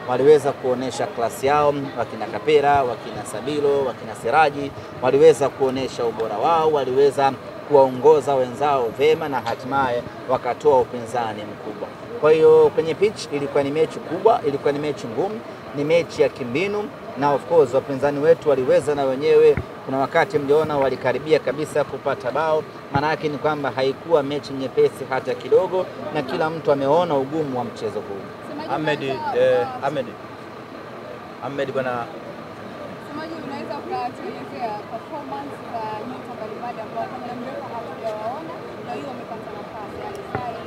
waliweza kuonesha klasi yao, wakina Kapera, wakina Sabilo, wakina Seraji, waliweza kuonesha ubora wao, waliweza kuwaongoza wenzao vema na hatimaye wakatoa upinzani mkubwa. Kwa hiyo kwenye pitch ilikuwa ni mechi kubwa, ilikuwa ni mechi ngumu, ni mechi ya kimbinu, na of course wapinzani wetu waliweza na wenyewe, kuna wakati mliona walikaribia kabisa kupata bao. Maana yake ni kwamba haikuwa mechi nyepesi hata kidogo, na kila mtu ameona ugumu wa mchezo huu. Ahmed bwana, Semaji, unaweza ukatuelezea performance za nyota mbalimbali ambao kwa muda mrefu hatujawaona na hiyo wamepata nafasi ya Alisari,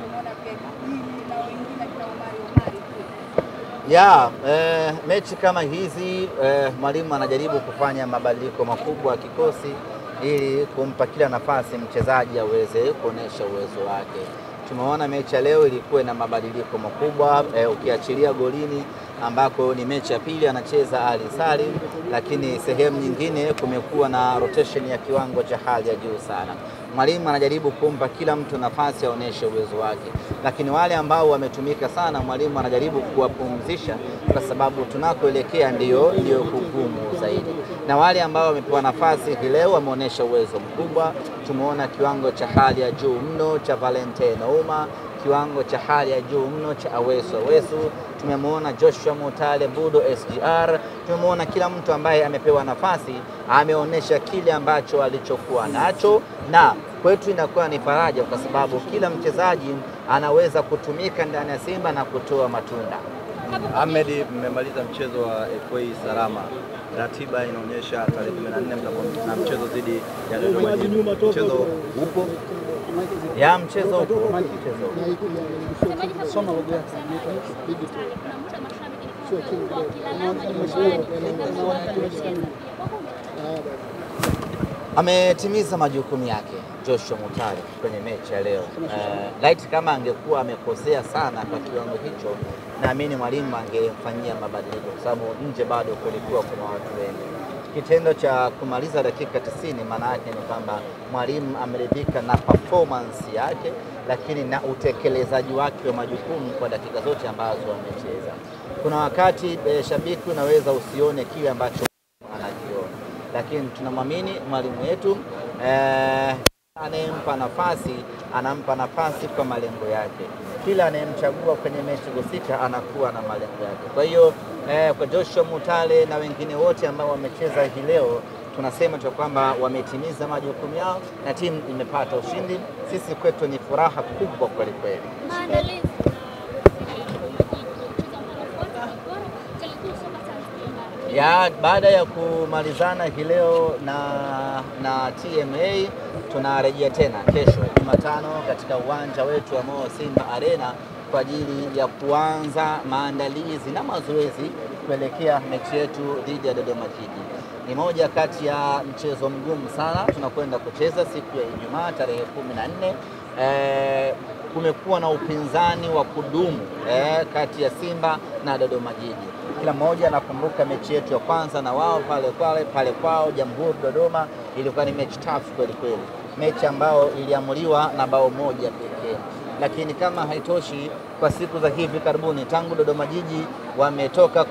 tumeona pia Kabili na wengine kina Omari pia. Mechi kama hizi mwalimu anajaribu kufanya mabadiliko makubwa ya kikosi ili kumpa kila nafasi mchezaji aweze kuonesha uwezo wake. Tumeona mechi ya leo ilikuwa na mabadiliko makubwa, ukiachilia golini ambako ni mechi ya pili anacheza Alisari, lakini sehemu nyingine kumekuwa na rotation ya kiwango cha hali ya juu sana. Mwalimu anajaribu kumpa kila mtu nafasi aoneshe uwezo wake, lakini wale ambao wametumika sana mwalimu anajaribu kuwapumzisha, kwa sababu tunakoelekea ndio kugumu zaidi. Na wale ambao wamepewa nafasi hii leo wameonesha uwezo mkubwa. Tumeona kiwango cha hali ya juu mno cha Valentine Ouma, kiwango cha hali ya juu mno cha Awesu. Tumemwona Joshua Mutale Budo SGR. Tumemwona kila mtu ambaye amepewa nafasi ameonesha kile ambacho alichokuwa nacho, na kwetu inakuwa ni faraja kwa sababu kila mchezaji anaweza kutumika ndani ya Simba na kutoa matunda. Ahmed, mmemaliza mchezo wa FA salama. Ratiba inaonyesha tarehe 14 mtakuwa na mchezo dhidi ya Dodoma Jiji. Mchezo upo? Mchezo upo. Soma logo yake. Ametimiza majukumu yake Joshua Mutale kwenye mechi ya leo. Light kama angekuwa amekosea sana kwa kiwango hicho, naamini mwalimu angefanyia mabadiliko, kwa sababu nje bado kulikuwa kuna watu wengi. Kitendo cha kumaliza dakika 90 maana yake ni kwamba mwalimu ameridhika na performance yake, lakini na utekelezaji wake wa majukumu kwa dakika zote ambazo amecheza. Kuna wakati shabiki unaweza usione kile ambacho anakiona, lakini tunamwamini mwalimu wetu. Anayempa nafasi anampa nafasi kwa malengo yake. Kila anayemchagua kwenye mechi husika anakuwa na malengo yake. Kwa hiyo kwa Joshua Mutale na wengine wote ambao wamecheza hii leo, tunasema tu kwamba wametimiza majukumu yao na timu imepata ushindi. Sisi kwetu ni furaha kubwa kweli kweli. Baada ya kumalizana hii leo na TMA, tunarejea tena kesho Jumatano katika uwanja wetu wa Mo Simba Arena kwa ajili ya kuanza maandalizi na mazoezi kuelekea mechi yetu dhidi ya Dodoma Jiji. Ni moja kati ya mchezo mgumu sana tunakwenda kucheza siku ya Ijumaa tarehe 14. Kumekuwa na upinzani wa kudumu kati ya Simba na Dodoma Jiji. Kila mmoja anakumbuka mechi yetu ya kwanza na wao pale kwao Jamhuri Dodoma. Ilikuwa ni mechi tough kweli kweli, mechi ambayo iliamuliwa na bao moja pekee. Lakini kama haitoshi, kwa siku za hivi karibuni tangu Dodoma Jiji wametoka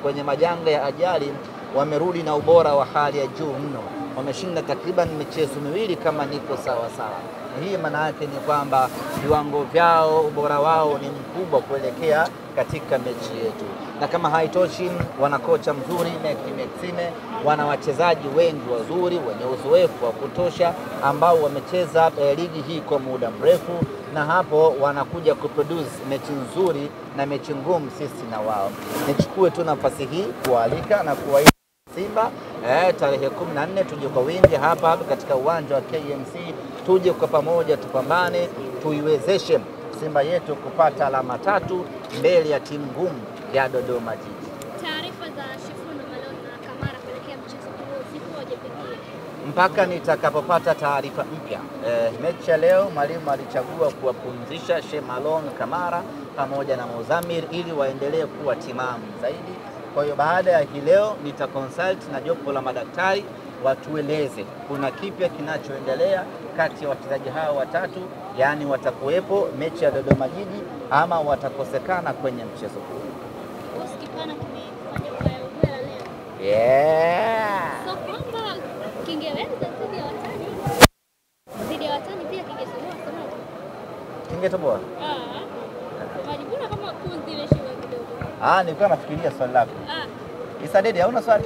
kwenye majanga ya ajali, wamerudi na ubora wa hali ya juu mno. Wameshinda takriban michezo miwili kama niko sawa. Hii maana yake ni kwamba viwango vyao, ubora wao ni mkubwa kuelekea katika mechi yetu. Na kama haitoshi, wana kocha mzuri Maxime, wana wachezaji wengi wazuri wenye uzoefu wa kutosha ambao wamecheza ligi hii kwa muda mrefu, na hapo wanakuja kuproduce mechi nzuri na mechi ngumu sisi na wao. Nichukue tu nafasi hii kualika na kuwaita Simba tarehe 14 tuje kwa wingi hapa katika uwanja wa KMC, tuje kwa pamoja tupambane, tuiwezeshe Simba yetu kupata alama 3 mbele ya timu ngumu ya Dodoma Jiji. Taarifa za Shifundo Malone na Kamara kuelekea mchezo huo zikoje pekee? Mpaka nitakapopata taarifa mpya. Mechi ya leo mwalimu alichagua kuwapumzisha Shemalon Kamara pamoja na Mozamir ili waendelee kuwa timamu zaidi. Kwa hiyo baada ya hii leo nitaconsult na jopo la madaktari watueleze kuna kipya kinachoendelea kati ya wachezaji hao watatu, yaani watakuwepo mechi ya Dodoma Jiji ama watakosekana kwenye mchezo huu. Kipana kimefanya kwa ubora leo. Yeah. So kwamba Kiingereza dhidi ya watani pia kingesolewa semaji. Kingetoboa? Semaji mbona kama kundi ile shida kidogo. Nilikuwa nafikiria swali lako. Isa Dede, hauna swali?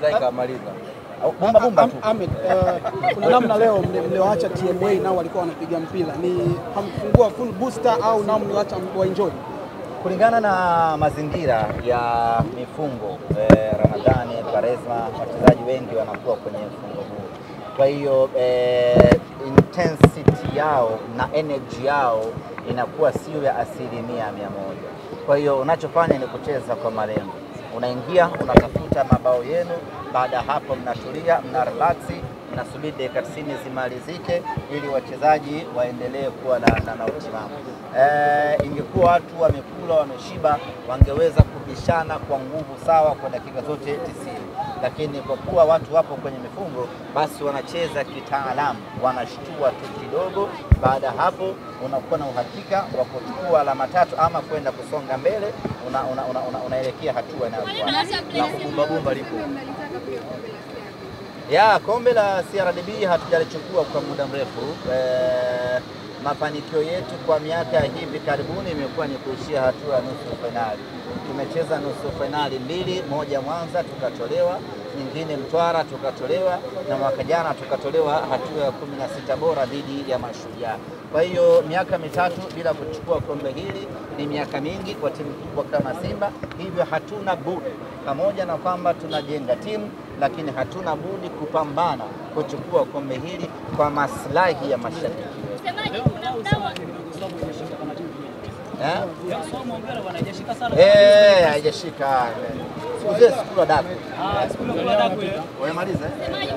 Sasa ikamaliza. Bomba tu. Ahmed, kuna namna leo mlioacha TMA nao walikuwa wanapiga mpira. Ni hamfungua full booster au nao mlioacha enjoy? Kulingana na mazingira ya mifungo Ramadhani, Kwaresma, wachezaji wengi wanakuwa kwenye mfungo huu. Kwa hiyo intensity yao na energy yao inakuwa sio ya 100%. Kwa hiyo unachofanya ni kucheza kwa malengo. Unaingia, unatafuta mabao yenu, baada hapo mnatulia, mna relax, mnasubiri dakika 90 zimalizike ili wachezaji waendelee kuwa na utimamu. Ingekuwa watu wamekula wameshiba, wangeweza kubishana kwa nguvu sawa kwa dakika zote 90, lakini kwa kuwa watu wapo kwenye mifungo, basi wanacheza kitaalamu, wanashtua tu kidogo. Baada hapo unakuwa na uhakika wa kuchukua alama 3 ama kwenda kusonga mbele, unaelekea hatua inayofuata. Na kubumba lipo. Kombe la CRDB hatujalichukua kwa muda mrefu. Mafanikio yetu kwa miaka hivi karibuni imekuwa ni kuishia hatua ya nusu fainali. Tumecheza nusu fainali 2, moja Mwanza tukatolewa, nyingine Mtwara tukatolewa, na mwaka jana tukatolewa hatua ya 16 bora dhidi ya Mashujaa. Kwa hiyo miaka mitatu bila kuchukua kombe hili ni miaka mingi kwa timu kubwa kama Simba, hivyo hatuna budi, pamoja na kwamba tunajenga timu, lakini hatuna budi kupambana kuchukua kombe hili kwa maslahi ya mashabiki. Semaji kuna mdawa. Haijashika. Sikula daku. Sikula daku. Umemaliza? Semaji